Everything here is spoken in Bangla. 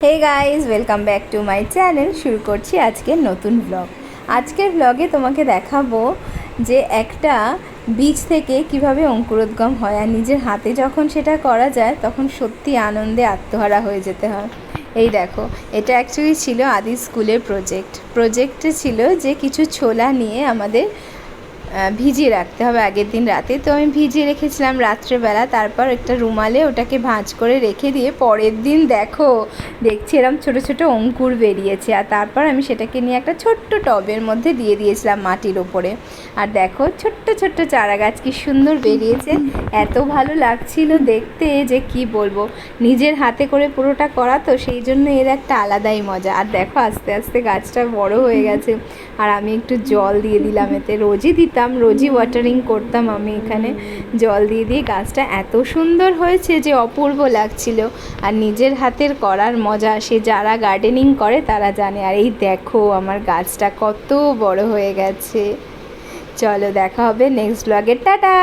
Hey guys, welcome back to my channel. শুরু করছি আজকের নতুন ব্লগ। আজকের ব্লগে তোমাকে দেখাবো যে একটা বীজ থেকে কিভাবে অঙ্কুরোদ্গম হয়, আর নিজের হাতে যখন সেটা করা যায় তখন সত্যি আনন্দে আত্মহারা হয়ে যেতে হয়। এই দেখো, এটা অ্যাকচুয়ালি ছিল আদি স্কুলের প্রজেক্টে ছিল যে কিছু ছোলা নিয়ে আমাদের ভিজিয়ে রাখতে হবে আগের দিন রাতে। তো আমি ভিজিয়ে রেখেছিলাম রাত্রেবেলা, তারপর একটা রুমালে ওটাকে ভাঁজ করে রেখে দিয়ে পরের দিন দেখছি এরকম ছোটো ছোটো অঙ্কুর বেরিয়েছে। আর তারপর আমি সেটাকে নিয়ে একটা ছোট্ট টবের মধ্যে দিয়ে দিয়েছিলাম মাটির ওপরে। আর দেখো ছোট্ট ছোট্ট চারা গাছ কি সুন্দর বেরিয়েছে, এত ভালো লাগছিল দেখতে যে কি বলবো। নিজের হাতে করে পুরোটা করা তো, সেই জন্য এর একটা আলাদাই মজা। আর দেখো আস্তে আস্তে গাছটা বড় হয়ে গেছে, আর আমি একটু জল দিয়ে দিলাম এতে, রোজই ওয়াটারিং করতাম আমি এখানে, জল দিয়ে দিয়ে গাছটা এত সুন্দর হয়েছে যে অপূর্ব লাগছিল। আর নিজের হাতের করার মজা সে যারা গার্ডেনিং করে তারা জানে। আর এই দেখো আমার গাছটা কত বড় হয়ে গেছে। চলো দেখা হবে নেক্সট ব্লগে, টাটা।